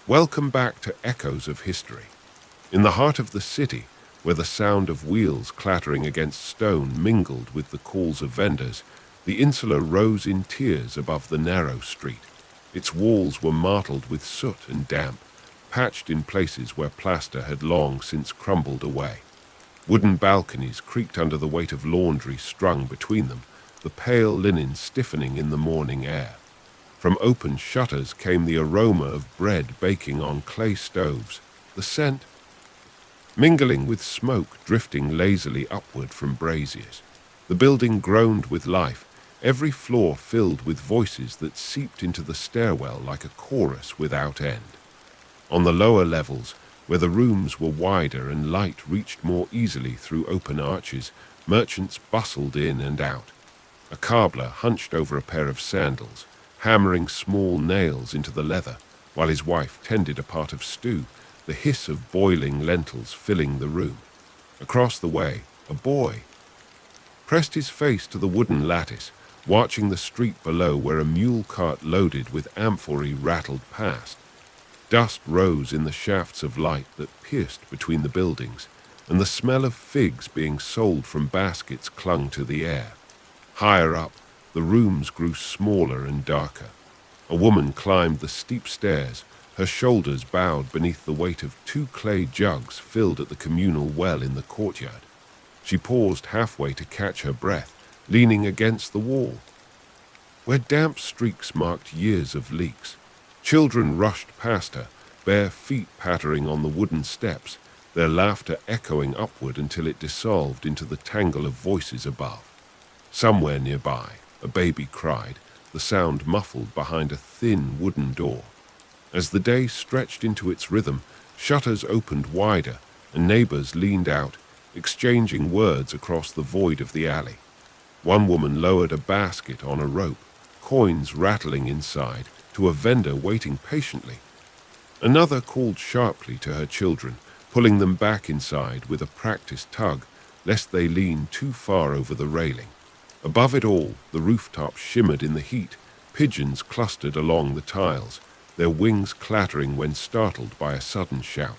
Welcome back to Echoes of History. In the heart of the city, where the sound of wheels clattering against stone mingled with the calls of vendors, the insula rose in tiers above the narrow street. Its walls were martled with soot and damp, patched in places where plaster had long since crumbled away. Wooden balconies creaked under the weight of laundry strung between them, the pale linen stiffening in the morning air. From open shutters came the aroma of bread baking on clay stoves, the scent mingling with smoke drifting lazily upward from braziers. The building groaned with life, every floor filled with voices that seeped into the stairwell like a chorus without end. On the lower levels, where the rooms were wider and light reached more easily through open arches, merchants bustled in and out. A cobbler hunched over a pair of sandals, hammering small nails into the leather, while his wife tended a pot of stew, the hiss of boiling lentils filling the room. Across the way, a boy pressed his face to the wooden lattice, watching the street below where a mule cart loaded with amphorae rattled past. Dust rose in the shafts of light that pierced between the buildings, and the smell of figs being sold from baskets clung to the air. Higher up, the rooms grew smaller and darker. A woman climbed the steep stairs, her shoulders bowed beneath the weight of 2 clay jugs filled at the communal well in the courtyard. She paused halfway to catch her breath, leaning against the wall, where damp streaks marked years of leaks. Children rushed past her, bare feet pattering on the wooden steps, their laughter echoing upward until it dissolved into the tangle of voices above. Somewhere nearby, a baby cried, the sound muffled behind a thin wooden door. As the day stretched into its rhythm, shutters opened wider, and neighbors leaned out, exchanging words across the void of the alley. One woman lowered a basket on a rope, coins rattling inside, to a vendor waiting patiently. Another called sharply to her children, pulling them back inside with a practiced tug, lest they lean too far over the railing. Above it all, the rooftop shimmered in the heat, pigeons clustered along the tiles, their wings clattering when startled by a sudden shout.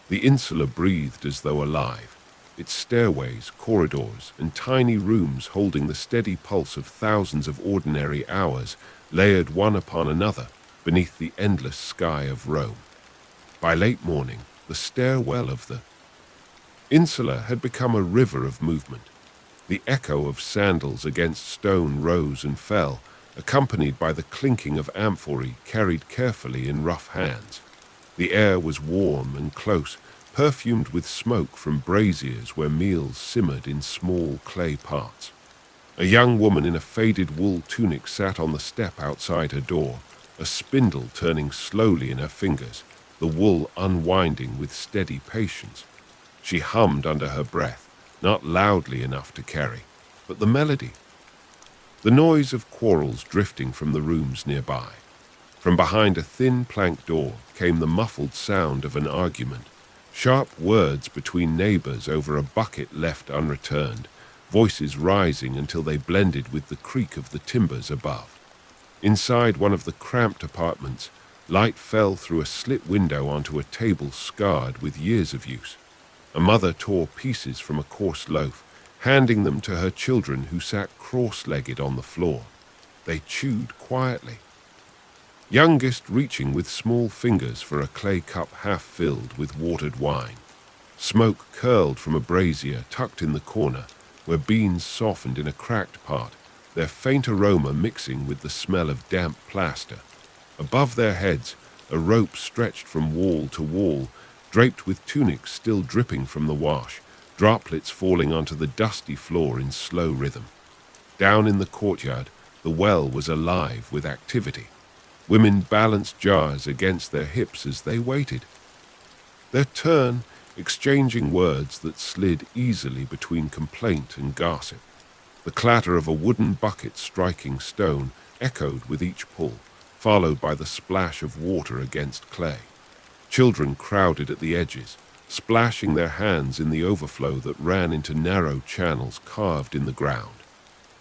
The insula breathed as though alive, its stairways, corridors, and tiny rooms holding the steady pulse of thousands of ordinary hours, layered one upon another beneath the endless sky of Rome. By late morning, the stairwell of the insula had become a river of movement. The echo of sandals against stone rose and fell, accompanied by the clinking of amphorae carried carefully in rough hands. The air was warm and close, perfumed with smoke from braziers where meals simmered in small clay pots. A young woman in a faded wool tunic sat on the step outside her door, a spindle turning slowly in her fingers, the wool unwinding with steady patience. She hummed under her breath, not loudly enough to carry, but the melody. The noise of quarrels drifting from the rooms nearby. From behind a thin plank door came the muffled sound of an argument, sharp words between neighbors over a bucket left unreturned, voices rising until they blended with the creak of the timbers above. Inside one of the cramped apartments, light fell through a slit window onto a table scarred with years of use. A mother tore pieces from a coarse loaf, handing them to her children who sat cross-legged on the floor. They chewed quietly, youngest reaching with small fingers for a clay cup half filled with watered wine. Smoke curled from a brazier tucked in the corner, where beans softened in a cracked pot, their faint aroma mixing with the smell of damp plaster. Above their heads, a rope stretched from wall to wall, draped with tunics still dripping from the wash, droplets falling onto the dusty floor in slow rhythm. Down in the courtyard, the well was alive with activity. Women balanced jars against their hips as they waited, their turn exchanging words that slid easily between complaint and gossip. The clatter of a wooden bucket striking stone echoed with each pull, followed by the splash of water against clay. Children crowded at the edges, splashing their hands in the overflow that ran into narrow channels carved in the ground.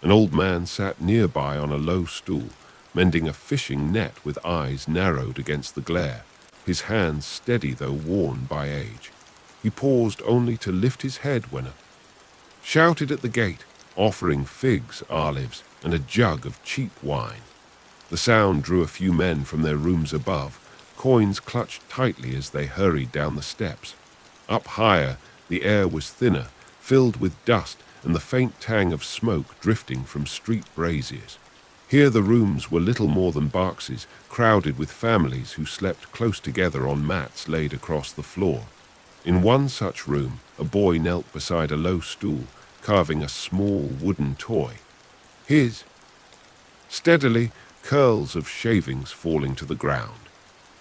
An old man sat nearby on a low stool, mending a fishing net with eyes narrowed against the glare. his hands steady though worn by age. He paused only to lift his head when a shouted at the gate, offering figs, olives, and a jug of cheap wine. The sound drew a few men from their rooms above, coins clutched tightly as they hurried down the steps. Up higher, the air was thinner, filled with dust and the faint tang of smoke drifting from street braziers. Here the rooms were little more than boxes, crowded with families who slept close together on mats laid across the floor. In one such room, a boy knelt beside a low stool, carving a small wooden toy. His, steadily, curls of shavings falling to the ground.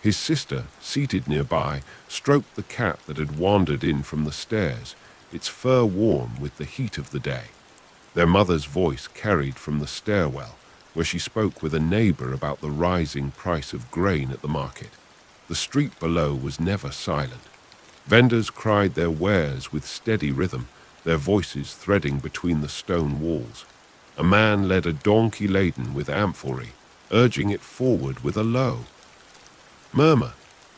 His sister, seated nearby, stroked the cat that had wandered in from the stairs, its fur warm with the heat of the day. Their mother's voice carried from the stairwell, where she spoke with a neighbor about the rising price of grain at the market. The street below was never silent. Vendors cried their wares with steady rhythm, their voices threading between the stone walls. A man led a donkey laden with amphory, urging it forward with a low murmur.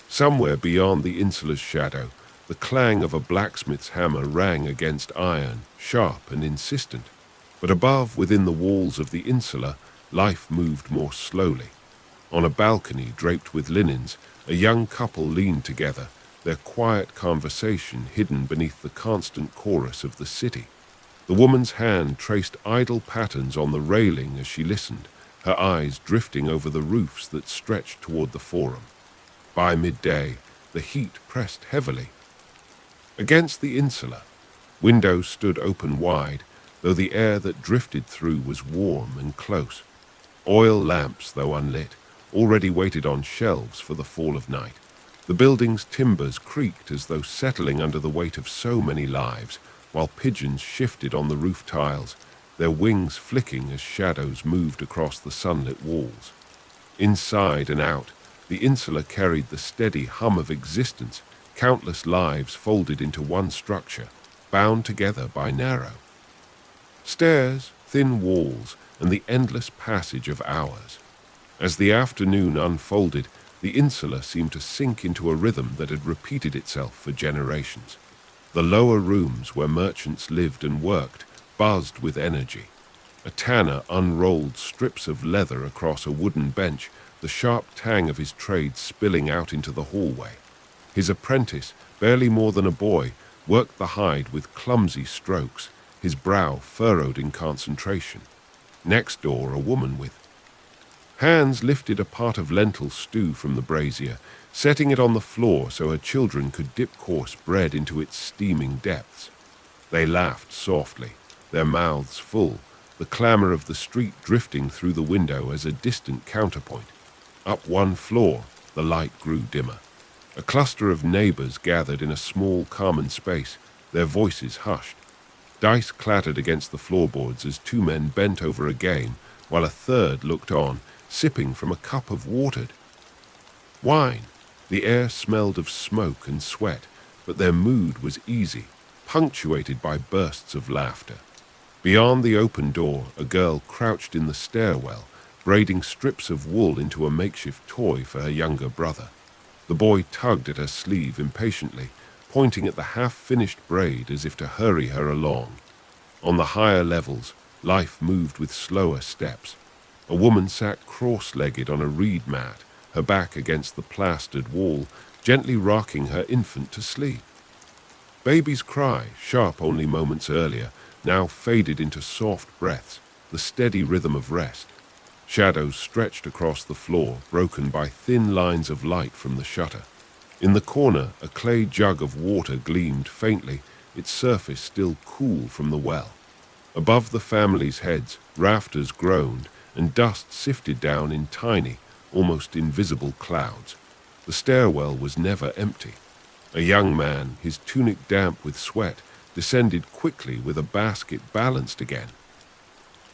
Somewhere beyond the insula's shadow, the clang of a blacksmith's hammer rang against iron, sharp and insistent. But above, within the walls of the insula, life moved more slowly. On a balcony draped with linens, a young couple leaned together, their quiet conversation hidden beneath the constant chorus of the city. The woman's hand traced idle patterns on the railing as she listened, her eyes drifting over the roofs that stretched toward the forum. By midday, the heat pressed heavily against the insula. Windows stood open wide, though the air that drifted through was warm and close. Oil lamps, though unlit, already waited on shelves for the fall of night. The building's timbers creaked as though settling under the weight of so many lives, while pigeons shifted on the roof tiles, their wings flicking as shadows moved across the sunlit walls. Inside and out, the insula carried the steady hum of existence, countless lives folded into one structure, bound together by narrow stairs, thin walls, and the endless passage of hours. As the afternoon unfolded, the insula seemed to sink into a rhythm that had repeated itself for generations. The lower rooms where merchants lived and worked buzzed with energy. A tanner unrolled strips of leather across a wooden bench, the sharp tang of his trade spilling out into the hallway. His apprentice, barely more than a boy, worked the hide with clumsy strokes, his brow furrowed in concentration. Next door, a woman with hands lifted a pot of lentil stew from the brazier, setting it on the floor so her children could dip coarse bread into its steaming depths. They laughed softly, their mouths full, the clamor of the street drifting through the window as a distant counterpoint. Up one floor, the light grew dimmer. A cluster of neighbors gathered in a small common space, their voices hushed. Dice clattered against the floorboards as two men bent over a game, while a third looked on, sipping from a cup of watered wine. The air smelled of smoke and sweat, but their mood was easy, punctuated by bursts of laughter. Beyond the open door, a girl crouched in the stairwell, braiding strips of wool into a makeshift toy for her younger brother. The boy tugged at her sleeve impatiently, pointing at the half-finished braid as if to hurry her along. On the higher levels, life moved with slower steps. A woman sat cross-legged on a reed mat, her back against the plastered wall, gently rocking her infant to sleep. Baby's cry, sharp only moments earlier, now faded into soft breaths, the steady rhythm of rest. Shadows stretched across the floor, broken by thin lines of light from the shutter. In the corner, a clay jug of water gleamed faintly, its surface still cool from the well. Above the family's heads, rafters groaned, and dust sifted down in tiny, almost invisible clouds. The stairwell was never empty. A young man, his tunic damp with sweat, descended quickly with a basket balanced again.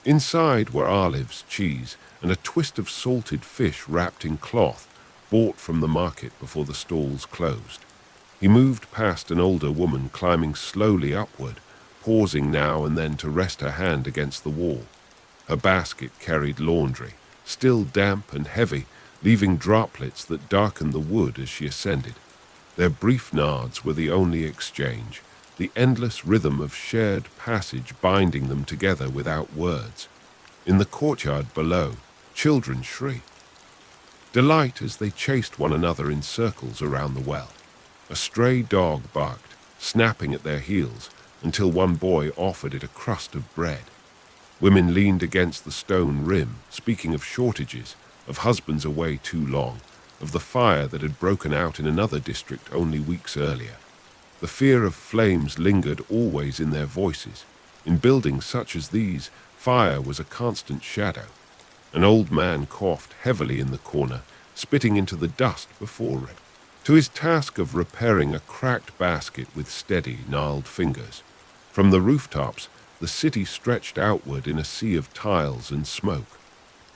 Inside were olives, cheese, and a twist of salted fish wrapped in cloth, bought from the market before the stalls closed. He moved past an older woman climbing slowly upward, pausing now and then to rest her hand against the wall. Her basket carried laundry, still damp and heavy, leaving droplets that darkened the wood as she ascended. Their brief nods were the only exchange, the endless rhythm of shared passage binding them together without words. In the courtyard below, children shrieked delight as they chased one another in circles around the well. A stray dog barked, snapping at their heels, until one boy offered it a crust of bread. Women leaned against the stone rim, speaking of shortages, of husbands away too long, of the fire that had broken out in another district only weeks earlier. The fear of flames lingered always in their voices. In buildings such as these, fire was a constant shadow. An old man coughed heavily in the corner, spitting into the dust before it. To his task of repairing a cracked basket with steady, gnarled fingers. From the rooftops, the city stretched outward in a sea of tiles and smoke.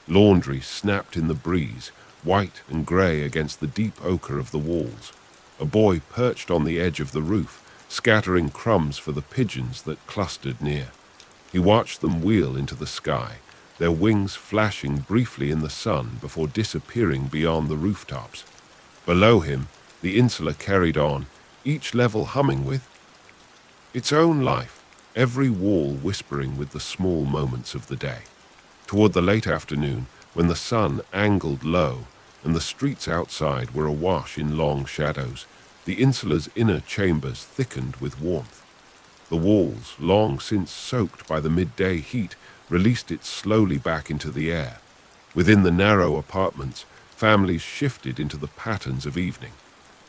Laundry snapped in the breeze, white and grey against the deep ochre of the walls. A boy perched on the edge of the roof, scattering crumbs for the pigeons that clustered near. He watched them wheel into the sky, their wings flashing briefly in the sun before disappearing beyond the rooftops. Below him, the insula carried on, each level humming with its own life, every wall whispering with the small moments of the day. Toward the late afternoon, when the sun angled low and the streets outside were awash in long shadows, the insula's inner chambers thickened with warmth. The walls, long since soaked by the midday heat, released it slowly back into the air. Within the narrow apartments, families shifted into the patterns of evening.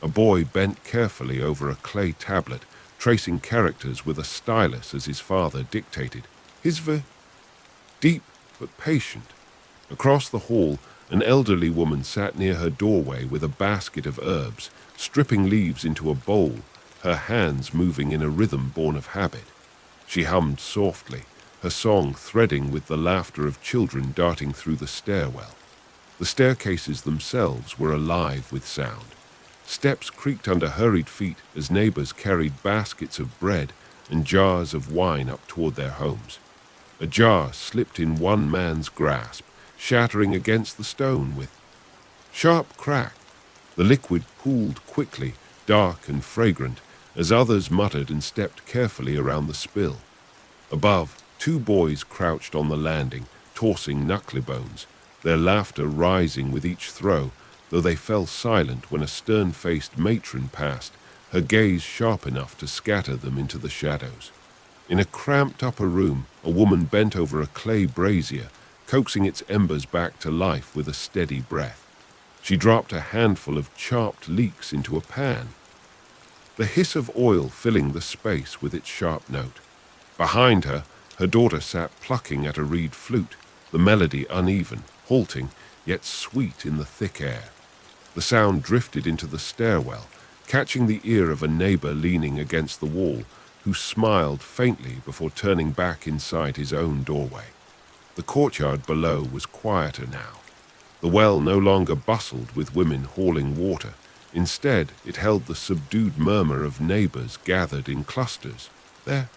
A boy bent carefully over a clay tablet, tracing characters with a stylus as his father dictated. Deep but patient. Across the hall, an elderly woman sat near her doorway with a basket of herbs, stripping leaves into a bowl, her hands moving in a rhythm born of habit. She hummed softly, her song threading with the laughter of children darting through the stairwell. The staircases themselves were alive with sound. Steps creaked under hurried feet as neighbors carried baskets of bread and jars of wine up toward their homes. A jar slipped in one man's grasp, shattering against the stone with sharp crack. The liquid pooled quickly, dark and fragrant, as others muttered and stepped carefully around the spill. Above, two boys crouched on the landing, tossing knucklebones, their laughter rising with each throw, though they fell silent when a stern-faced matron passed, her gaze sharp enough to scatter them into the shadows. In a cramped upper room, a woman bent over a clay brazier, coaxing its embers back to life with a steady breath. She dropped a handful of chopped leeks into a pan, the hiss of oil filling the space with its sharp note. Behind her, her daughter sat plucking at a reed flute, the melody uneven, halting, yet sweet in the thick air. The sound drifted into the stairwell, catching the ear of a neighbor leaning against the wall, who smiled faintly before turning back inside his own doorway. The courtyard below was quieter now. The well no longer bustled with women hauling water. Instead, it held the subdued murmur of neighbors gathered in clusters. Their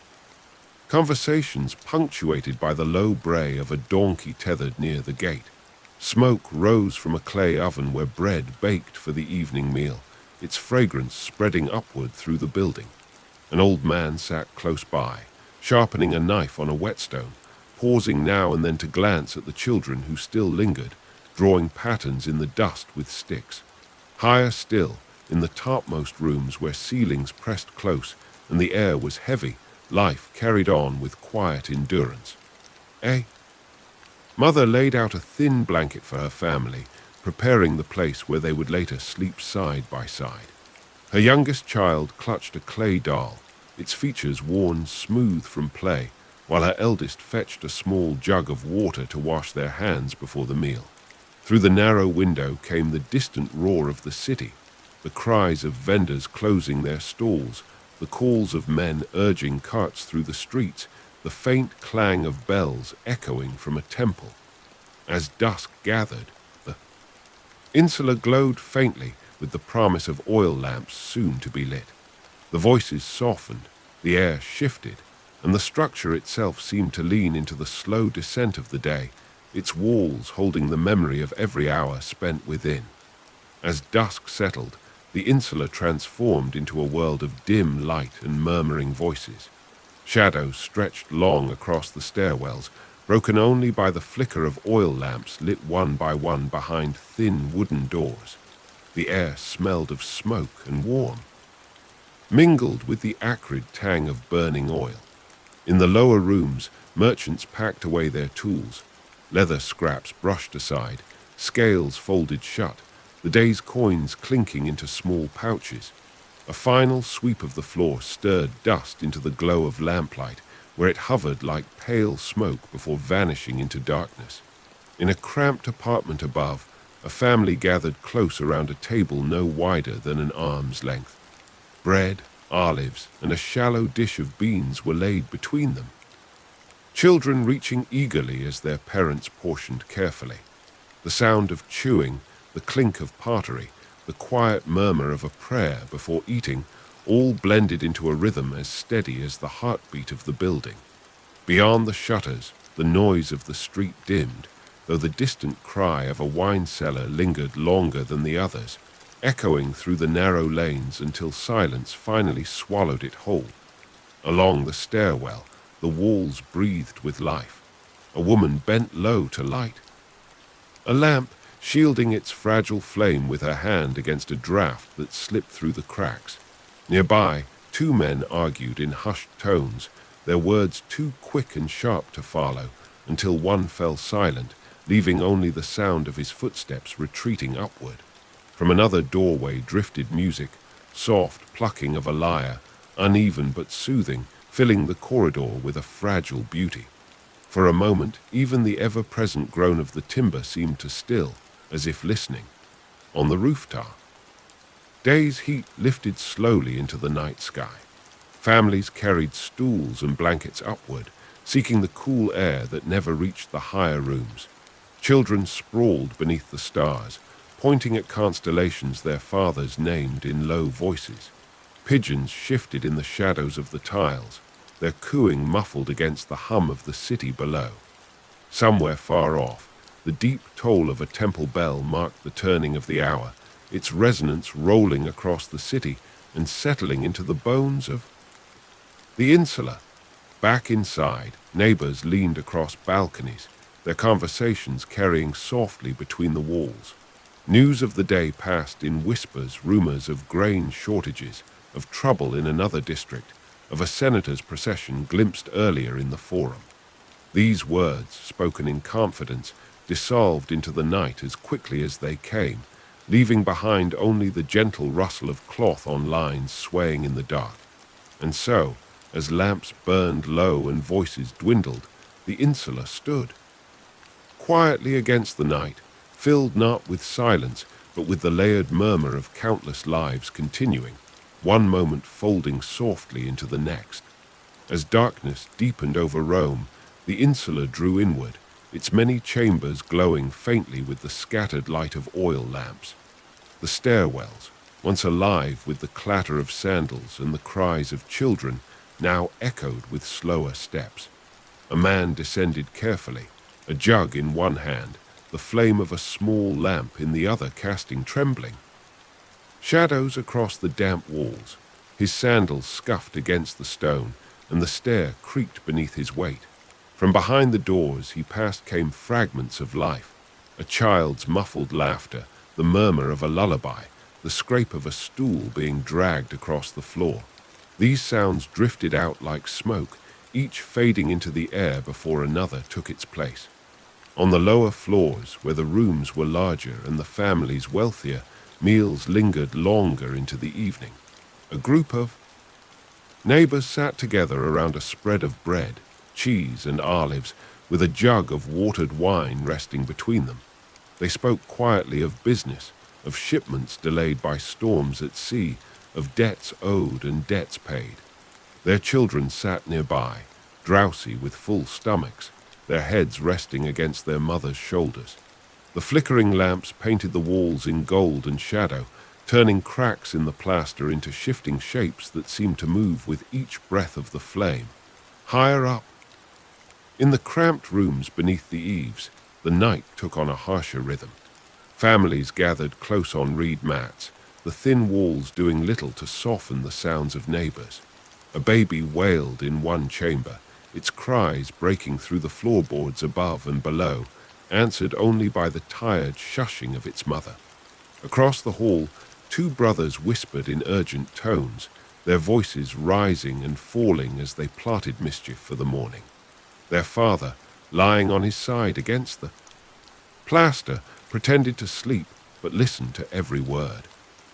conversations punctuated by the low bray of a donkey tethered near the gate. Smoke rose from a clay oven where bread baked for the evening meal, its fragrance spreading upward through the building. An old man sat close by, sharpening a knife on a whetstone, pausing now and then to glance at the children who still lingered, drawing patterns in the dust with sticks. Higher still, in the topmost rooms where ceilings pressed close and the air was heavy, life carried on with quiet endurance. Mother laid out a thin blanket for her family, preparing the place where they would later sleep side by side. Her youngest child clutched a clay doll, its features worn smooth from play, while her eldest fetched a small jug of water to wash their hands before the meal. Through the narrow window came the distant roar of the city, the cries of vendors closing their stalls, the calls of men urging carts through the streets, the faint clang of bells echoing from a temple. As dusk gathered, the insula glowed faintly with the promise of oil lamps soon to be lit. The voices softened, the air shifted, and the structure itself seemed to lean into the slow descent of the day, its walls holding the memory of every hour spent within. As dusk settled, the insula transformed into a world of dim light and murmuring voices. Shadows stretched long across the stairwells, broken only by the flicker of oil lamps lit one by one behind thin wooden doors. The air smelled of smoke and warmth, mingled with the acrid tang of burning oil. In the lower rooms, merchants packed away their tools, leather scraps brushed aside, scales folded shut, the day's coins clinking into small pouches. A final sweep of the floor stirred dust into the glow of lamplight, where it hovered like pale smoke before vanishing into darkness. In a cramped apartment above, a family gathered close around a table no wider than an arm's length. Bread, olives, and a shallow dish of beans were laid between them, children reaching eagerly as their parents portioned carefully. The sound of chewing, the clink of pottery, the quiet murmur of a prayer before eating, all blended into a rhythm as steady as the heartbeat of the building. Beyond the shutters, the noise of the street dimmed, though the distant cry of a wine cellar lingered longer than the others, echoing through the narrow lanes until silence finally swallowed it whole. Along the stairwell, the walls breathed with life. A woman bent low to light a lamp, shielding its fragile flame with her hand against a draught that slipped through the cracks. Nearby, two men argued in hushed tones, their words too quick and sharp to follow, until one fell silent, leaving only the sound of his footsteps retreating upward. From another doorway drifted music, soft plucking of a lyre, uneven but soothing, filling the corridor with a fragile beauty. For a moment, even the ever-present groan of the timber seemed to still, as if listening. On the rooftop, day's heat lifted slowly into the night sky. Families carried stools and blankets upward, seeking the cool air that never reached the higher rooms. Children sprawled beneath the stars, pointing at constellations their fathers named in low voices. Pigeons shifted in the shadows of the tiles, their cooing muffled against the hum of the city below. Somewhere far off, the deep toll of a temple bell marked the turning of the hour, its resonance rolling across the city and settling into the bones of the insula. Back inside, neighbors leaned across balconies, their conversations carrying softly between the walls. News of the day passed in whispers, rumors of grain shortages, of trouble in another district, of a senator's procession glimpsed earlier in the forum. These words, spoken in confidence, dissolved into the night as quickly as they came, leaving behind only the gentle rustle of cloth on lines swaying in the dark. And so, as lamps burned low and voices dwindled, the insula stood, quietly against the night, filled not with silence, but with the layered murmur of countless lives continuing, one moment folding softly into the next. As darkness deepened over Rome, the insula drew inward, its many chambers glowing faintly with the scattered light of oil lamps. The stairwells, once alive with the clatter of sandals and the cries of children, now echoed with slower steps. A man descended carefully, a jug in one hand, the flame of a small lamp in the other casting trembling shadows across the damp walls. His sandals scuffed against the stone, and the stair creaked beneath his weight. From behind the doors he passed came fragments of life, a child's muffled laughter, the murmur of a lullaby, the scrape of a stool being dragged across the floor. These sounds drifted out like smoke, each fading into the air before another took its place. On the lower floors, where the rooms were larger and the families wealthier, meals lingered longer into the evening. A group of neighbors sat together around a spread of bread, cheese, and olives, with a jug of watered wine resting between them. They spoke quietly of business, of shipments delayed by storms at sea, of debts owed and debts paid. Their children sat nearby, drowsy with full stomachs, their heads resting against their mothers' shoulders. The flickering lamps painted the walls in gold and shadow, turning cracks in the plaster into shifting shapes that seemed to move with each breath of the flame. Higher up, in the cramped rooms beneath the eaves, the night took on a harsher rhythm. Families gathered close on reed mats, the thin walls doing little to soften the sounds of neighbors. A baby wailed in one chamber, its cries breaking through the floorboards above and below, answered only by the tired shushing of its mother. Across the hall, two brothers whispered in urgent tones, their voices rising and falling as they plotted mischief for the morning. Their father, lying on his side against the plaster, pretended to sleep but listened to every word.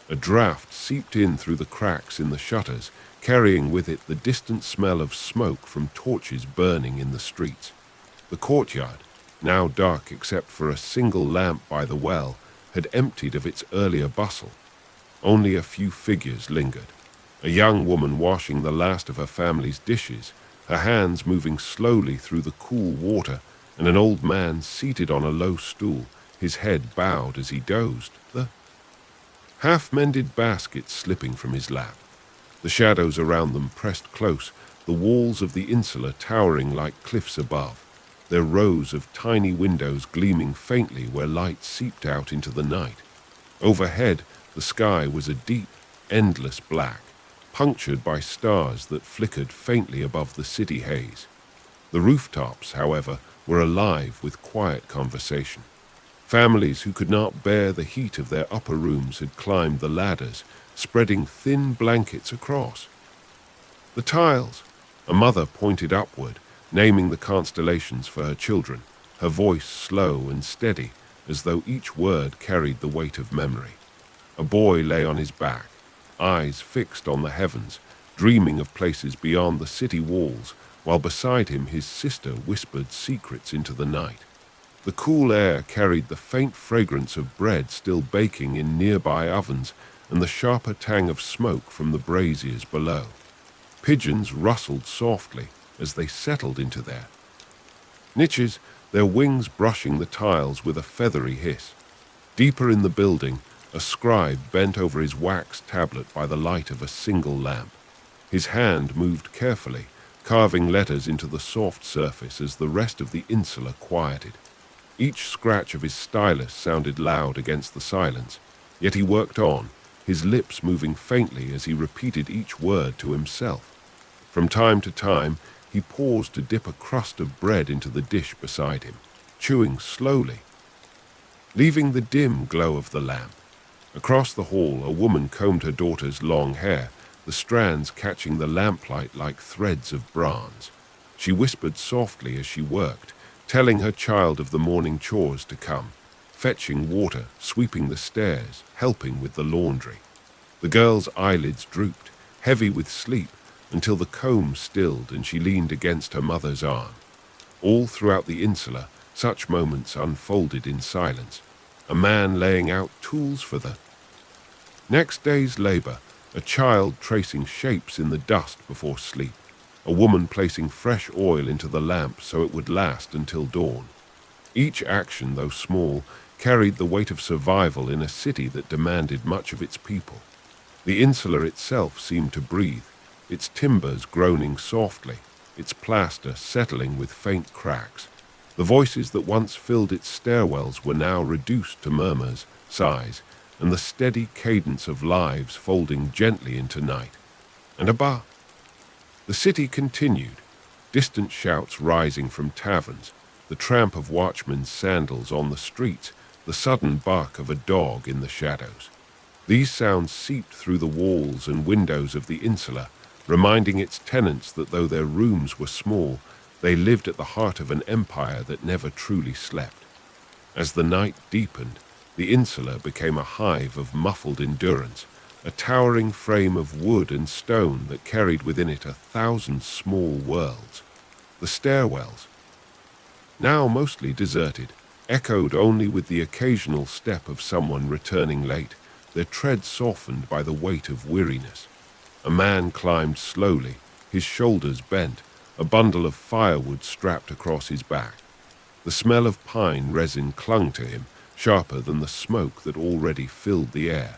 A draught seeped in through the cracks in the shutters, carrying with it the distant smell of smoke from torches burning in the streets. The courtyard, now dark except for a single lamp by the well, had emptied of its earlier bustle. Only a few figures lingered. A young woman washing the last of her family's dishes, her hands moving slowly through the cool water, and an old man seated on a low stool, his head bowed as he dozed, the half-mended basket slipping from his lap. The shadows around them pressed close, the walls of the insula towering like cliffs above, their rows of tiny windows gleaming faintly where light seeped out into the night. Overhead, the sky was a deep, endless black, punctured by stars that flickered faintly above the city haze. The rooftops, however, were alive with quiet conversation. Families who could not bear the heat of their upper rooms had climbed the ladders, spreading thin blankets across. The tiles, a mother pointed upward, naming the constellations for her children, her voice slow and steady, as though each word carried the weight of memory. A boy lay on his back, eyes fixed on the heavens, dreaming of places beyond the city walls, while beside him his sister whispered secrets into the night. The cool air carried the faint fragrance of bread still baking in nearby ovens and the sharper tang of smoke from the braziers below. Pigeons rustled softly as they settled into their niches, their wings brushing the tiles with a feathery hiss. Deeper in the building, a scribe bent over his wax tablet by the light of a single lamp. His hand moved carefully, carving letters into the soft surface as the rest of the insula quieted. Each scratch of his stylus sounded loud against the silence, yet he worked on, his lips moving faintly as he repeated each word to himself. From time to time, he paused to dip a crust of bread into the dish beside him, chewing slowly, leaving the dim glow of the lamp. Across the hall, a woman combed her daughter's long hair, the strands catching the lamplight like threads of bronze. She whispered softly as she worked, telling her child of the morning chores to come, fetching water, sweeping the stairs, helping with the laundry. The girl's eyelids drooped, heavy with sleep, until the comb stilled and she leaned against her mother's arm. All throughout the insula, such moments unfolded in silence, a man laying out tools for the next day's labor, a child tracing shapes in the dust before sleep, a woman placing fresh oil into the lamp so it would last until dawn. Each action, though small, carried the weight of survival in a city that demanded much of its people. The insula itself seemed to breathe, its timbers groaning softly, its plaster settling with faint cracks. The voices that once filled its stairwells were now reduced to murmurs, sighs, and the steady cadence of lives folding gently into night. And above, the city continued, distant shouts rising from taverns, the tramp of watchmen's sandals on the streets, the sudden bark of a dog in the shadows. These sounds seeped through the walls and windows of the insula, reminding its tenants that though their rooms were small, they lived at the heart of an empire that never truly slept. As the night deepened, the insula became a hive of muffled endurance, a towering frame of wood and stone that carried within it 1,000 small worlds. The stairwells, now mostly deserted, echoed only with the occasional step of someone returning late, their tread softened by the weight of weariness. A man climbed slowly, his shoulders bent, a bundle of firewood strapped across his back. The smell of pine resin clung to him, sharper than the smoke that already filled the air.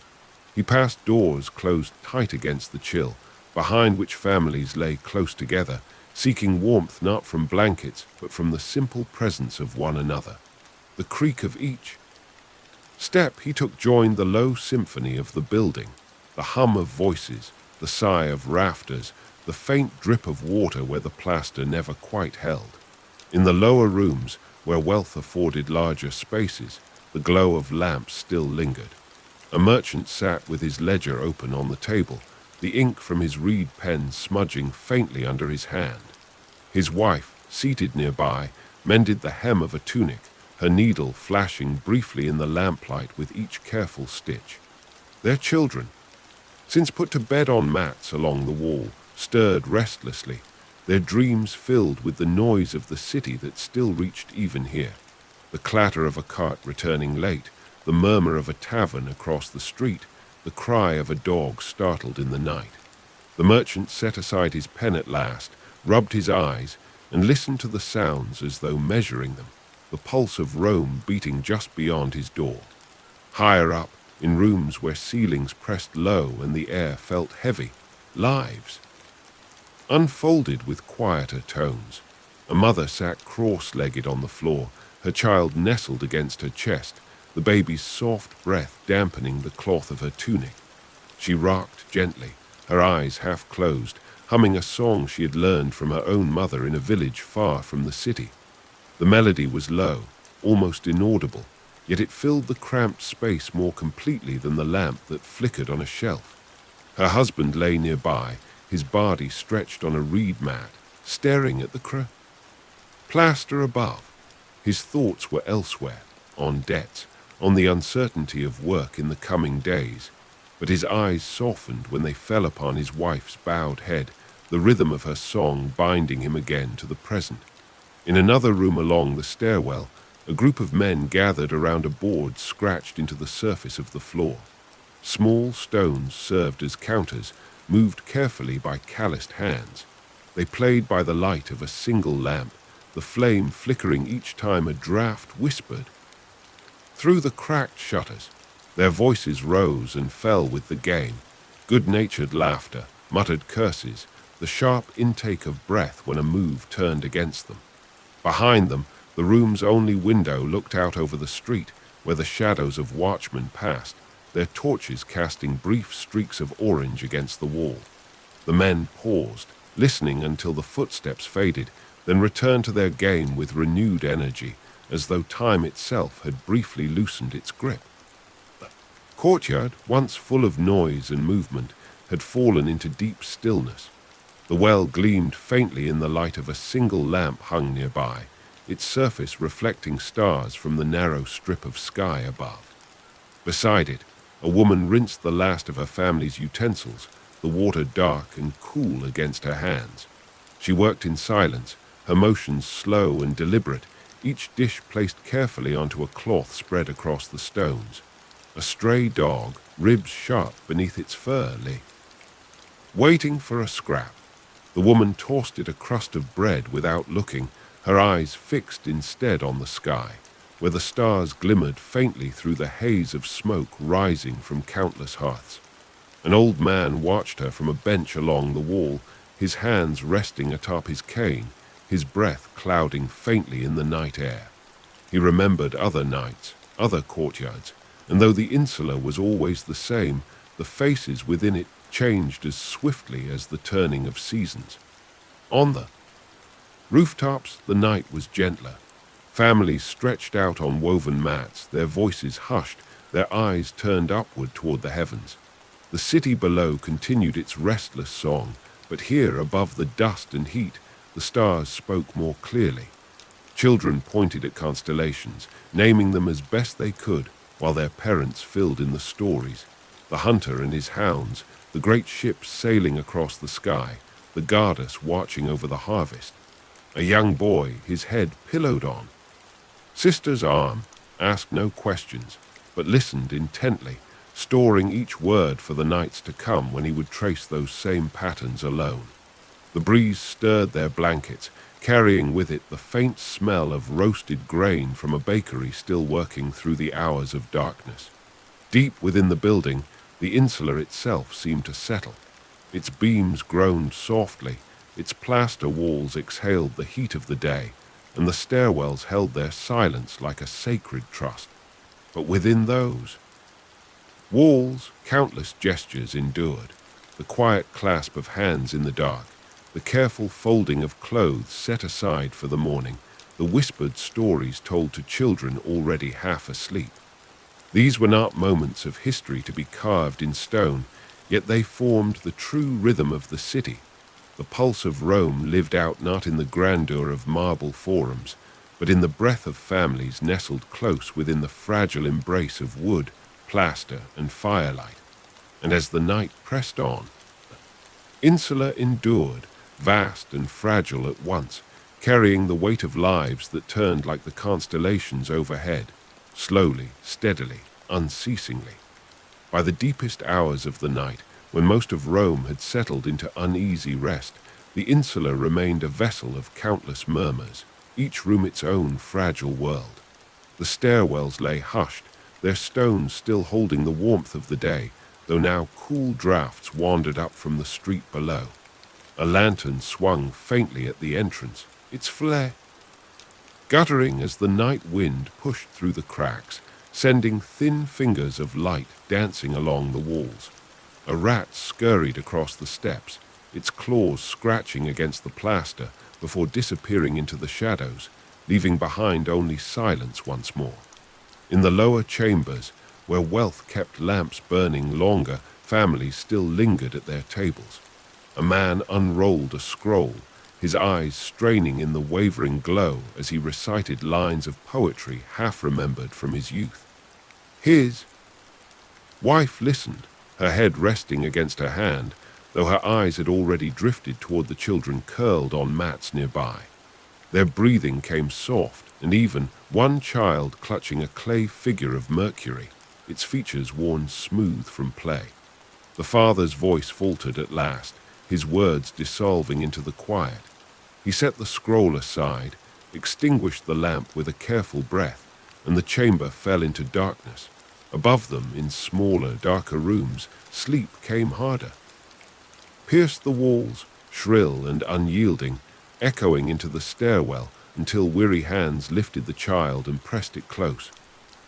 He passed doors closed tight against the chill, behind which families lay close together, seeking warmth not from blankets, but from the simple presence of one another. the creak of each step he took joined the low symphony of the building, the hum of voices, the sigh of rafters, the faint drip of water where the plaster never quite held. In the lower rooms, where wealth afforded larger spaces, the glow of lamps still lingered. A merchant sat with his ledger open on the table, the ink from his reed pen smudging faintly under his hand. His wife, seated nearby, mended the hem of a tunic, her needle flashing briefly in the lamplight with each careful stitch. Their children, since put to bed on mats along the wall, stirred restlessly, their dreams filled with the noise of the city that still reached even here. The clatter of a cart returning late, the murmur of a tavern across the street, the cry of a dog startled in the night. The merchant set aside his pen at last, rubbed his eyes, and listened to the sounds as though measuring them, the pulse of Rome beating just beyond his door. Higher up, in rooms where ceilings pressed low and the air felt heavy, lives unfolded with quieter tones. A mother sat cross-legged on the floor, her child nestled against her chest, the baby's soft breath dampening the cloth of her tunic. She rocked gently, her eyes half closed, humming a song she had learned from her own mother in a village far from the city. The melody was low, almost inaudible, yet it filled the cramped space more completely than the lamp that flickered on a shelf. Her husband lay nearby, his body stretched on a reed mat, staring at the plaster above. His thoughts were elsewhere, on debts, on the uncertainty of work in the coming days, but his eyes softened when they fell upon his wife's bowed head, the rhythm of her song binding him again to the present. In another room along the stairwell, a group of men gathered around a board scratched into the surface of the floor. Small stones served as counters, moved carefully by calloused hands. They played by the light of a single lamp, the flame flickering each time a draft whispered. Through the cracked shutters, their voices rose and fell with the game, good-natured laughter, muttered curses, the sharp intake of breath when a move turned against them. Behind them, the room's only window looked out over the street, where the shadows of watchmen passed, their torches casting brief streaks of orange against the wall. The men paused, listening until the footsteps faded, then returned to their game with renewed energy, as though time itself had briefly loosened its grip. The courtyard, once full of noise and movement, had fallen into deep stillness. The well gleamed faintly in the light of a single lamp hung nearby, its surface reflecting stars from the narrow strip of sky above. Beside it, a woman rinsed the last of her family's utensils, the water dark and cool against her hands. She worked in silence, her motions slow and deliberate, each dish placed carefully onto a cloth spread across the stones. A stray dog, ribs sharp beneath its fur, lay waiting for a scrap. The woman tossed it a crust of bread without looking, her eyes fixed instead on the sky, where the stars glimmered faintly through the haze of smoke rising from countless hearths. An old man watched her from a bench along the wall, his hands resting atop his cane, his breath clouding faintly in the night air. He remembered other nights, other courtyards, and though the insula was always the same, the faces within it changed as swiftly as the turning of seasons. On the rooftops, the night was gentler. Families stretched out on woven mats, their voices hushed, their eyes turned upward toward the heavens. The city below continued its restless song, but here, above the dust and heat, the stars spoke more clearly. Children pointed at constellations, naming them as best they could, while their parents filled in the stories. The hunter and his hounds, the great ships sailing across the sky, the goddess watching over the harvest. A young boy, his head pillowed on sister's arm, asked no questions, but listened intently, storing each word for the nights to come when he would trace those same patterns alone. The breeze stirred their blankets, carrying with it the faint smell of roasted grain from a bakery still working through the hours of darkness. Deep within the building, the insula itself seemed to settle. Its beams groaned softly, its plaster walls exhaled the heat of the day, and the stairwells held their silence like a sacred trust. But within those walls, countless gestures endured, the quiet clasp of hands in the dark, the careful folding of clothes set aside for the morning, the whispered stories told to children already half asleep. These were not moments of history to be carved in stone, yet they formed the true rhythm of the city. The pulse of Rome lived out not in the grandeur of marble forums, but in the breath of families nestled close within the fragile embrace of wood, plaster, and firelight. And as the night pressed on, Insula endured, vast and fragile at once, carrying the weight of lives that turned like the constellations overhead, slowly, steadily, unceasingly. By the deepest hours of the night, when most of Rome had settled into uneasy rest, the Insula remained a vessel of countless murmurs, each room its own fragile world. The stairwells lay hushed, their stones still holding the warmth of the day, though now cool draughts wandered up from the street below. A lantern swung faintly at the entrance, its flare guttering as the night wind pushed through the cracks, sending thin fingers of light dancing along the walls. A rat scurried across the steps, its claws scratching against the plaster before disappearing into the shadows, leaving behind only silence once more. In the lower chambers, where wealth kept lamps burning longer, families still lingered at their tables. A man unrolled a scroll, his eyes straining in the wavering glow as he recited lines of poetry half-remembered from his youth. His wife listened, her head resting against her hand, though her eyes had already drifted toward the children curled on mats nearby. Their breathing came soft, and even one child clutching a clay figure of Mercury, its features worn smooth from play. The father's voice faltered at last, his words dissolving into the quiet. He set the scroll aside, extinguished the lamp with a careful breath, and the chamber fell into darkness. Above them, in smaller, darker rooms, sleep came harder. Pierced the walls, shrill and unyielding, echoing into the stairwell until weary hands lifted the child and pressed it close.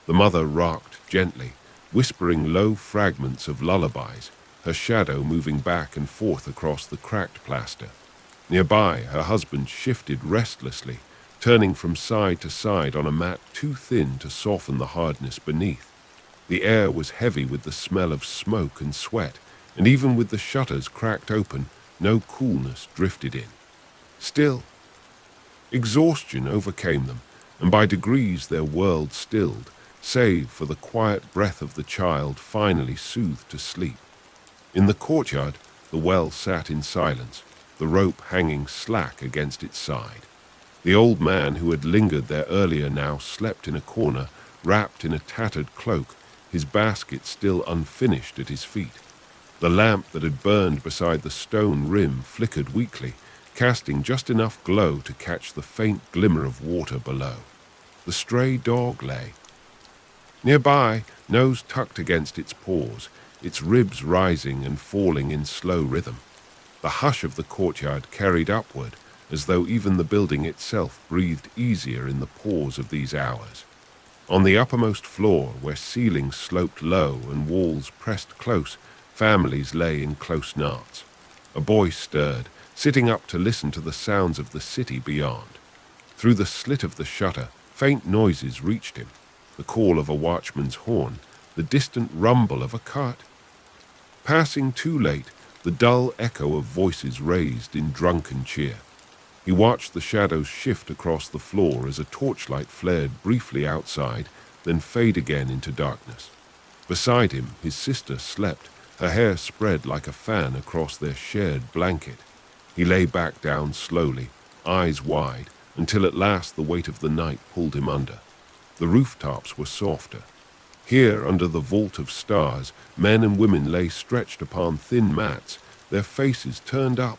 The mother rocked gently, whispering low fragments of lullabies, her shadow moving back and forth across the cracked plaster. Nearby, her husband shifted restlessly, turning from side to side on a mat too thin to soften the hardness beneath. The air was heavy with the smell of smoke and sweat, and even with the shutters cracked open, no coolness drifted in. Still, exhaustion overcame them, and by degrees their world stilled, save for the quiet breath of the child finally soothed to sleep. In the courtyard, the well sat in silence, the rope hanging slack against its side. The old man who had lingered there earlier now slept in a corner, wrapped in a tattered cloak, his basket still unfinished at his feet. The lamp that had burned beside the stone rim flickered weakly, casting just enough glow to catch the faint glimmer of water below. The stray dog lay nearby, nose tucked against its paws, its ribs rising and falling in slow rhythm. The hush of the courtyard carried upward, as though even the building itself breathed easier in the pause of these hours. On the uppermost floor, where ceilings sloped low and walls pressed close, families lay in close knots. A boy stirred, sitting up to listen to the sounds of the city beyond. Through the slit of the shutter, faint noises reached him, the call of a watchman's horn, the distant rumble of a cart. Passing too late, the dull echo of voices raised in drunken cheer. He watched the shadows shift across the floor as a torchlight flared briefly outside, then fade again into darkness. Beside him, his sister slept, her hair spread like a fan across their shared blanket. He lay back down slowly, eyes wide, until at last the weight of the night pulled him under. The rooftops were softer. Here, under the vault of stars, men and women lay stretched upon thin mats, their faces turned up.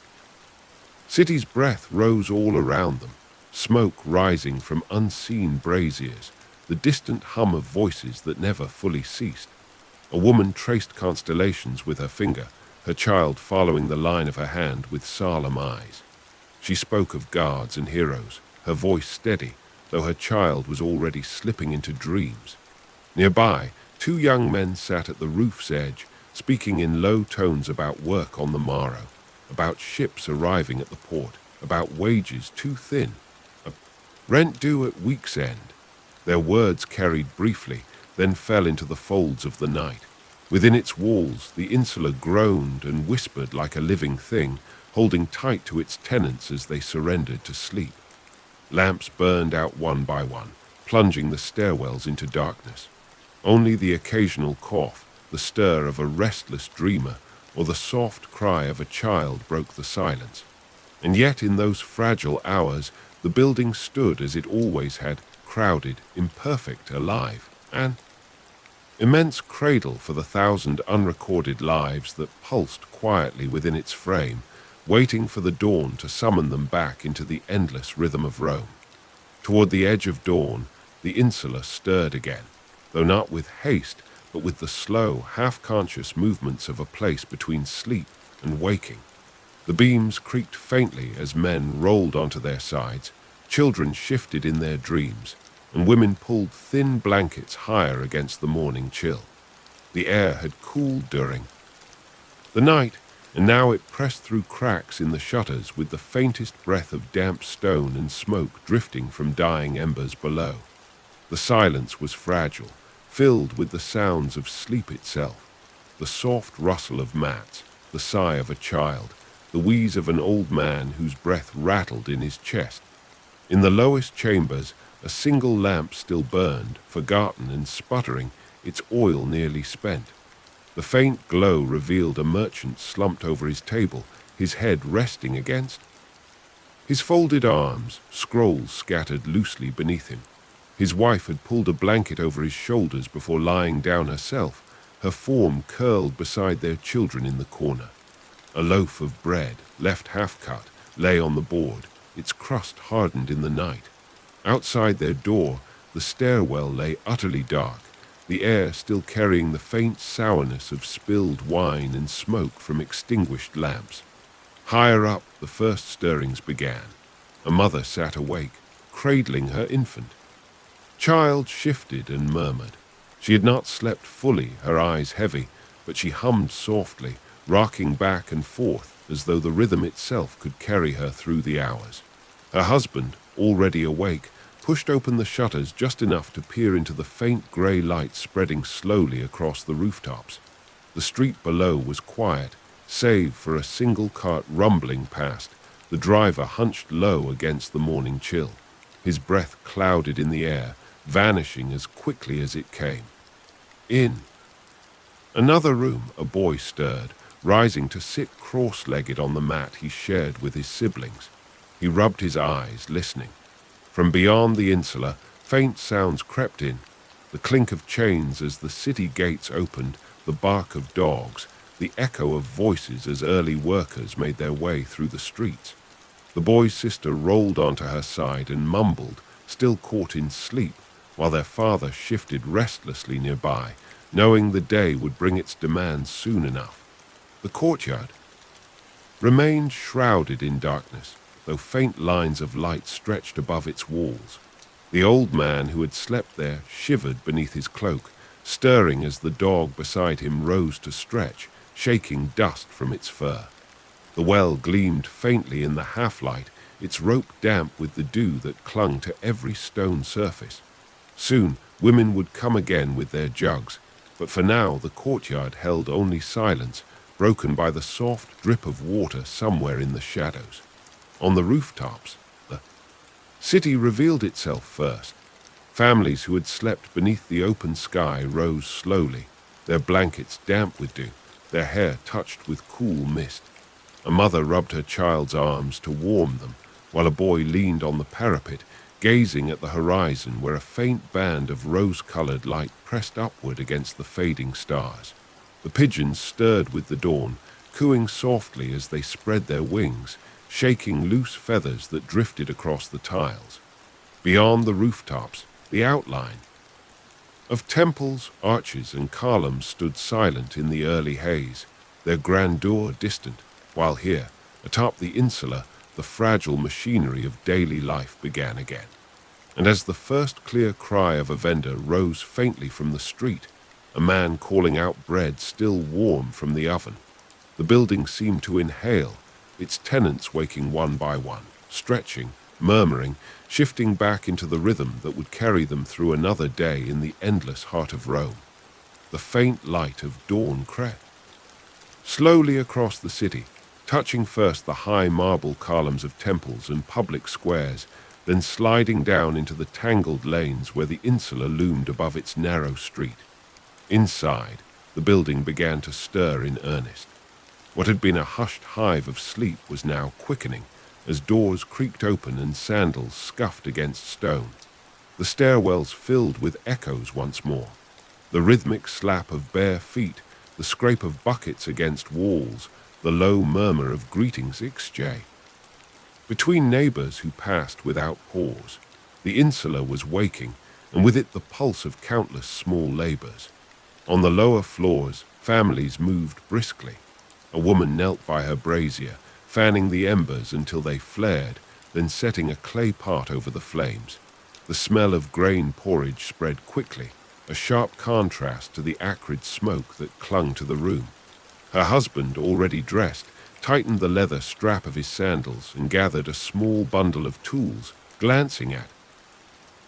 City's breath rose all around them, smoke rising from unseen braziers, the distant hum of voices that never fully ceased. A woman traced constellations with her finger, her child following the line of her hand with solemn eyes. She spoke of gods and heroes, her voice steady, though her child was already slipping into dreams. Nearby, two young men sat at the roof's edge, speaking in low tones about work on the morrow, about ships arriving at the port, about wages too thin, rent due at week's end. Their words carried briefly, then fell into the folds of the night. Within its walls, the insula groaned and whispered like a living thing, holding tight to its tenants as they surrendered to sleep. Lamps burned out one by one, plunging the stairwells into darkness. Only the occasional cough, the stir of a restless dreamer, or the soft cry of a child broke the silence. And yet in those fragile hours, the building stood as it always had, crowded, imperfect, alive, an immense cradle for the 1,000 unrecorded lives that pulsed quietly within its frame, waiting for the dawn to summon them back into the endless rhythm of Rome. Toward the edge of dawn, the insula stirred again, though not with haste, but with the slow, half-conscious movements of a place between sleep and waking. The beams creaked faintly as men rolled onto their sides, children shifted in their dreams, and women pulled thin blankets higher against the morning chill. The air had cooled during the night, and now it pressed through cracks in the shutters with the faintest breath of damp stone and smoke drifting from dying embers below. The silence was fragile, filled with the sounds of sleep itself, the soft rustle of mats, the sigh of a child, the wheeze of an old man whose breath rattled in his chest. In the lowest chambers, a single lamp still burned, forgotten and sputtering, its oil nearly spent. The faint glow revealed a merchant slumped over his table, his head resting against his folded arms, scrolls scattered loosely beneath him. His wife had pulled a blanket over his shoulders before lying down herself, her form curled beside their children in the corner. A loaf of bread, left half-cut, lay on the board, its crust hardened in the night. Outside their door, the stairwell lay utterly dark, the air still carrying the faint sourness of spilled wine and smoke from extinguished lamps. Higher up, the first stirrings began. A mother sat awake, cradling her infant. Child shifted and murmured. She had not slept fully, her eyes heavy, but she hummed softly, rocking back and forth as though the rhythm itself could carry her through the hours. Her husband, already awake, pushed open the shutters just enough to peer into the faint grey light spreading slowly across the rooftops. The street below was quiet, save for a single cart rumbling past, the driver hunched low against the morning chill, his breath clouded in the air, vanishing as quickly as it came. In another room, a boy stirred, rising to sit cross-legged on the mat he shared with his siblings. He rubbed his eyes, listening. From beyond the insula, faint sounds crept in, the clink of chains as the city gates opened, the bark of dogs, the echo of voices as early workers made their way through the streets. The boy's sister rolled onto her side and mumbled, still caught in sleep, while their father shifted restlessly nearby, knowing the day would bring its demands soon enough. The courtyard remained shrouded in darkness, though faint lines of light stretched above its walls. The old man who had slept there shivered beneath his cloak, stirring as the dog beside him rose to stretch, shaking dust from its fur. The well gleamed faintly in the half-light, its rope damp with the dew that clung to every stone surface. Soon, women would come again with their jugs, but for now the courtyard held only silence, broken by the soft drip of water somewhere in the shadows. On the rooftops, the city revealed itself first. Families who had slept beneath the open sky rose slowly, their blankets damp with dew, their hair touched with cool mist. A mother rubbed her child's arms to warm them, while a boy leaned on the parapet, gazing at the horizon where a faint band of rose-colored light pressed upward against the fading stars. The pigeons stirred with the dawn, cooing softly as they spread their wings, shaking loose feathers that drifted across the tiles. Beyond the rooftops, the outline of temples, arches, and columns stood silent in the early haze, their grandeur distant, while here, atop the insula, the fragile machinery of daily life began again. And as the first clear cry of a vendor rose faintly from the street, a man calling out bread still warm from the oven, the building seemed to inhale, its tenants waking one by one, stretching, murmuring, shifting back into the rhythm that would carry them through another day in the endless heart of Rome. The faint light of dawn crept slowly across the city, touching first the high marble columns of temples and public squares, then sliding down into the tangled lanes where the insula loomed above its narrow street. Inside, the building began to stir in earnest. What had been a hushed hive of sleep was now quickening, as doors creaked open and sandals scuffed against stone. The stairwells filled with echoes once more. The rhythmic slap of bare feet, the scrape of buckets against walls, the low murmur of greetings exchanged between neighbors who passed without pause. The insula was waking, and with it the pulse of countless small labors. On the lower floors, families moved briskly. A woman knelt by her brazier, fanning the embers until they flared, then setting a clay pot over the flames. The smell of grain porridge spread quickly, a sharp contrast to the acrid smoke that clung to the room. Her husband, already dressed, tightened the leather strap of his sandals and gathered a small bundle of tools, glancing at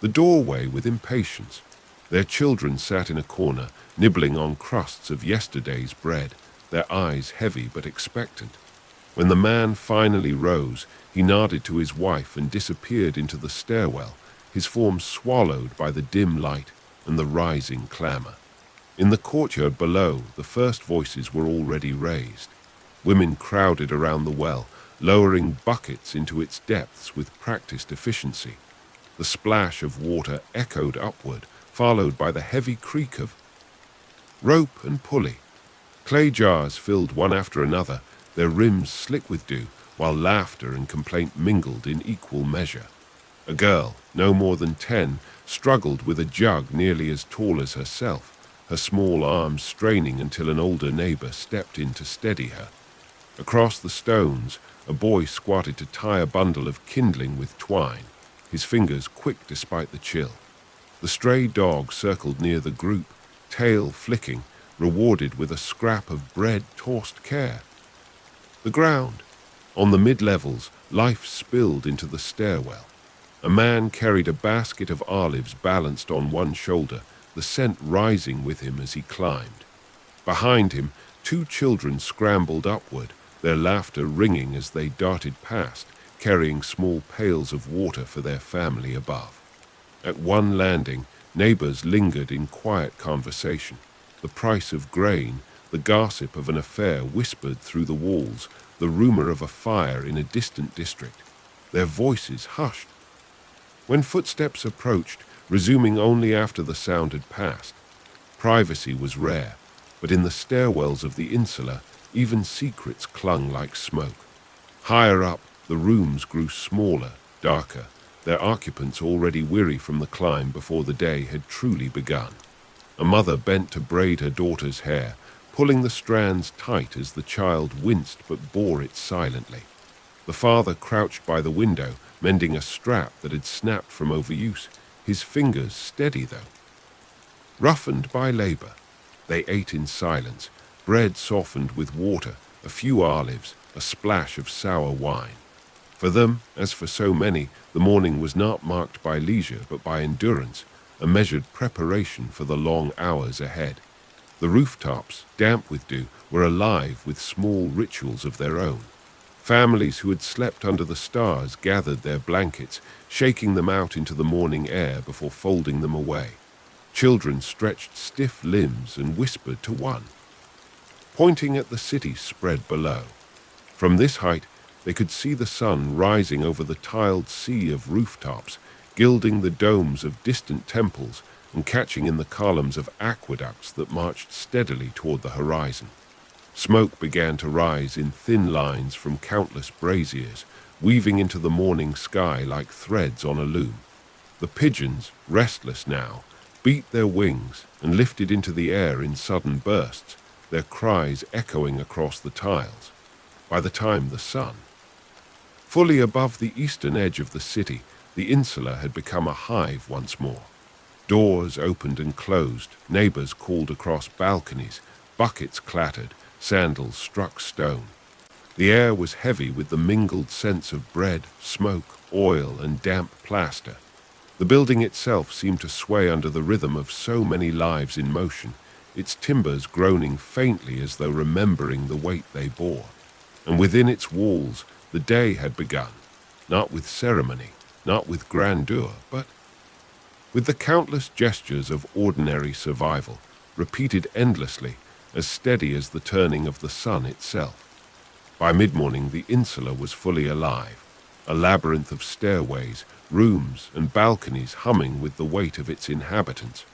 the doorway with impatience. Their children sat in a corner, nibbling on crusts of yesterday's bread, their eyes heavy but expectant. When the man finally rose, he nodded to his wife and disappeared into the stairwell, his form swallowed by the dim light and the rising clamor. In the courtyard below, the first voices were already raised. Women crowded around the well, lowering buckets into its depths with practiced efficiency. The splash of water echoed upward, followed by the heavy creak of rope and pulley. Clay jars filled one after another, their rims slick with dew, while laughter and complaint mingled in equal measure. A girl, no more than 10, struggled with a jug nearly as tall as herself, her small arms straining until an older neighbor stepped in to steady her. Across the stones, a boy squatted to tie a bundle of kindling with twine, his fingers quick despite the chill. The stray dog circled near the group, tail flicking, rewarded with a scrap of bread tossed care. The ground. On the mid-levels, life spilled into the stairwell. A man carried a basket of olives balanced on one shoulder, the scent rising with him as he climbed. Behind him, 2 children scrambled upward, their laughter ringing as they darted past, carrying small pails of water for their family above. At one landing, neighbors lingered in quiet conversation. The price of grain, the gossip of an affair whispered through the walls, the rumor of a fire in a distant district. Their voices hushed. When footsteps approached, resuming only after the sound had passed, privacy was rare, but in the stairwells of the insula, even secrets clung like smoke. Higher up, the rooms grew smaller, darker, their occupants already weary from the climb before the day had truly begun. A mother bent to braid her daughter's hair, pulling the strands tight as the child winced but bore it silently. The father crouched by the window, mending a strap that had snapped from overuse, his fingers steady though. Roughened by labor, they ate in silence, bread softened with water, a few olives, a splash of sour wine. For them, as for so many, the morning was not marked by leisure but by endurance, a measured preparation for the long hours ahead. The rooftops, damp with dew, were alive with small rituals of their own. Families who had slept under the stars gathered their blankets, shaking them out into the morning air before folding them away. Children stretched stiff limbs and whispered to one, pointing at the city spread below. From this height, they could see the sun rising over the tiled sea of rooftops, gilding the domes of distant temples and catching in the columns of aqueducts that marched steadily toward the horizon. Smoke began to rise in thin lines from countless braziers, weaving into the morning sky like threads on a loom. The pigeons, restless now, beat their wings and lifted into the air in sudden bursts, their cries echoing across the tiles. By the time the sun Fully above the eastern edge of the city, the insula had become a hive once more. Doors opened and closed, neighbors called across balconies, buckets clattered, sandals struck stone. The air was heavy with the mingled scents of bread, smoke, oil, and damp plaster. The building itself seemed to sway under the rhythm of so many lives in motion, its timbers groaning faintly as though remembering the weight they bore. And within its walls, the day had begun, not with ceremony, not with grandeur, but with the countless gestures of ordinary survival, repeated endlessly, as steady as the turning of the sun itself. By mid-morning, the insula was fully alive, a labyrinth of stairways, rooms, and balconies humming with the weight of its inhabitants.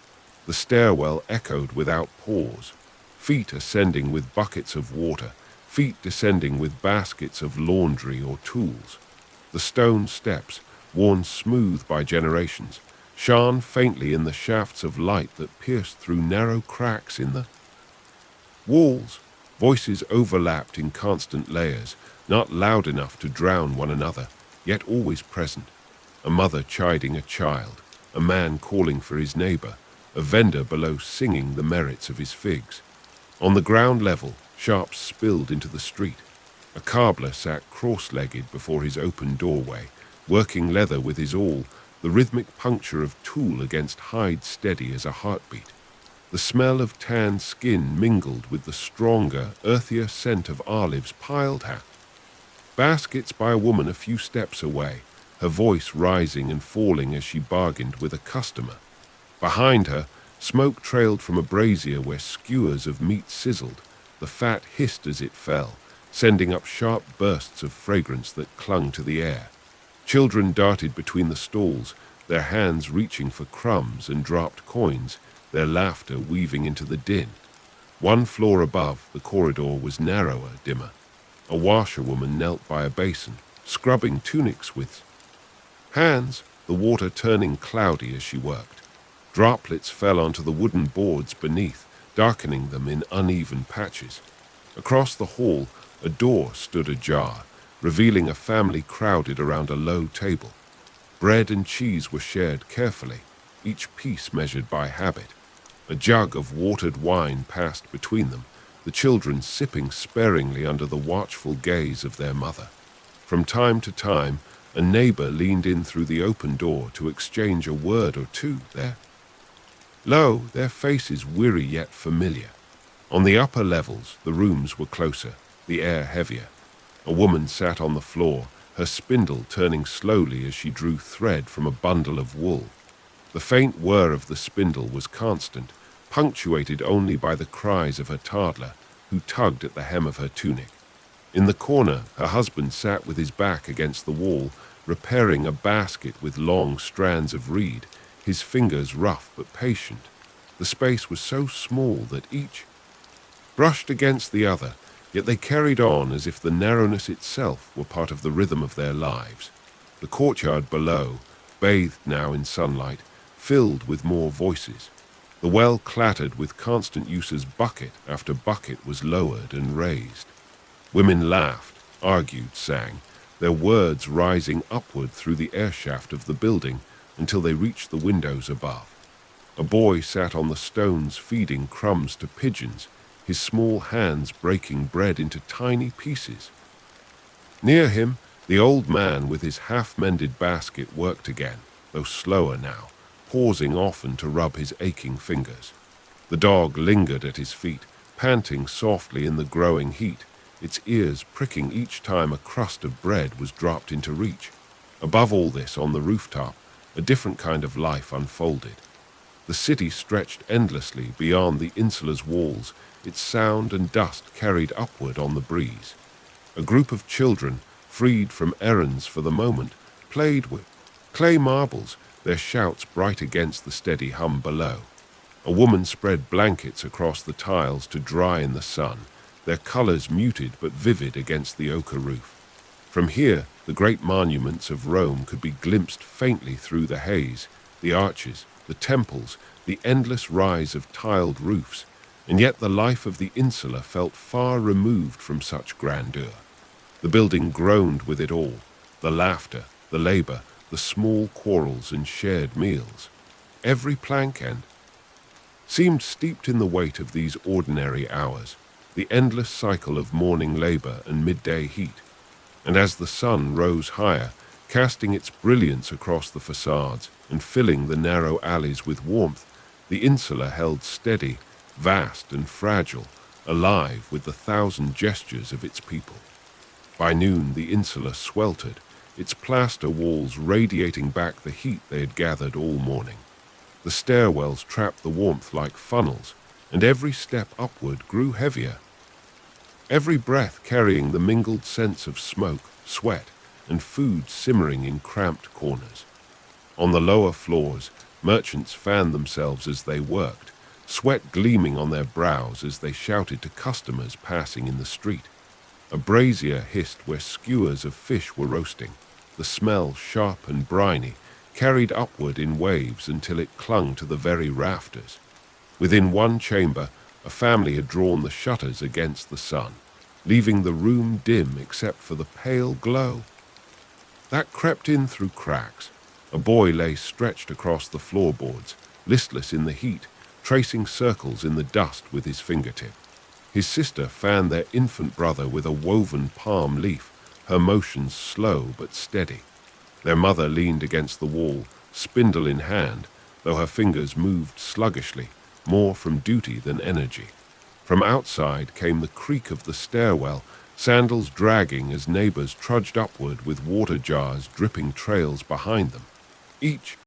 The stairwell echoed without pause, feet ascending with buckets of water, feet descending with baskets of laundry or tools. The stone steps, worn smooth by generations, shone faintly in the shafts of light that pierced through narrow cracks in the walls. Voices overlapped in constant layers, not loud enough to drown one another, yet always present. A mother chiding a child, a man calling for his neighbor, a vendor below singing the merits of his figs. On the ground level, sharps spilled into the street. A cobbler sat cross-legged before his open doorway, working leather with his awl, the rhythmic puncture of tool against hide steady as a heartbeat. The smell of tanned skin mingled with the stronger, earthier scent of olives piled high. Baskets by a woman a few steps away, her voice rising and falling as she bargained with a customer. Behind her, smoke trailed from a brazier where skewers of meat sizzled. The fat hissed as it fell, sending up sharp bursts of fragrance that clung to the air. Children darted between the stalls, their hands reaching for crumbs and dropped coins, their laughter weaving into the din. One floor above, the corridor was narrower, dimmer. A washerwoman knelt by a basin, scrubbing tunics with hands, the water turning cloudy as she worked. Droplets fell onto the wooden boards beneath, darkening them in uneven patches. Across the hall, a door stood ajar, revealing a family crowded around a low table. Bread and cheese were shared carefully, each piece measured by habit. A jug of watered wine passed between them, the children sipping sparingly under the watchful gaze of their mother. From time to time, a neighbor leaned in through the open door to exchange a word or two there. Lo, their faces weary yet familiar. On the upper levels, the rooms were closer, the air heavier. A woman sat on the floor, her spindle turning slowly as she drew thread from a bundle of wool. The faint whir of the spindle was constant, punctuated only by the cries of her toddler, who tugged at the hem of her tunic. In the corner, her husband sat with his back against the wall, repairing a basket with long strands of reed, his fingers rough but patient. The space was so small that each brushed against the other, yet they carried on as if the narrowness itself were part of the rhythm of their lives. The courtyard below, bathed now in sunlight, filled with more voices. The well clattered with constant use as bucket after bucket was lowered and raised. Women laughed, argued, sang, their words rising upward through the air shaft of the building until they reached the windows above. A boy sat on the stones feeding crumbs to pigeons, his small hands breaking bread into tiny pieces. Near him, the old man with his half-mended basket worked again, though slower now, pausing often to rub his aching fingers. The dog lingered at his feet, panting softly in the growing heat, its ears pricking each time a crust of bread was dropped into reach. Above all this, on the rooftop, a different kind of life unfolded. The city stretched endlessly beyond the insula's walls, its sound and dust carried upward on the breeze. A group of children, freed from errands for the moment, played with clay marbles, their shouts bright against the steady hum below. A woman spread blankets across the tiles to dry in the sun, their colors muted but vivid against the ochre roof. From here, the great monuments of Rome could be glimpsed faintly through the haze, the arches, the temples, the endless rise of tiled roofs, and yet the life of the insula felt far removed from such grandeur. The building groaned with it all, The laughter, the labor, the small quarrels and shared meals. Every plank end seemed steeped in the weight of these ordinary hours, the endless cycle of morning labor and midday heat. And as the sun rose higher, casting its brilliance across the facades and filling the narrow alleys with warmth, the insula held steady, vast and fragile, alive with the thousand gestures of its people. By noon, the insula sweltered, its plaster walls radiating back the heat they had gathered all morning. The stairwells trapped the warmth like funnels, and every step upward grew heavier. Every breath carrying the mingled sense of smoke, sweat, and food simmering in cramped corners. On the lower floors, merchants fanned themselves as they worked, sweat gleaming on their brows as they shouted to customers passing in the street. A brazier hissed where skewers of fish were roasting, the smell sharp and briny, carried upward in waves until it clung to the very rafters. Within one chamber, a family had drawn the shutters against the sun, leaving the room dim except for the pale glow that crept in through cracks. A boy lay stretched across the floorboards, listless in the heat, tracing circles in the dust with his fingertip. His sister fanned their infant brother with a woven palm leaf, her motions slow but steady. Their mother leaned against the wall, spindle in hand, though her fingers moved sluggishly, more from duty than energy. From outside came the creak of the stairwell, sandals dragging as neighbors trudged upward with water jars dripping trails behind them. Each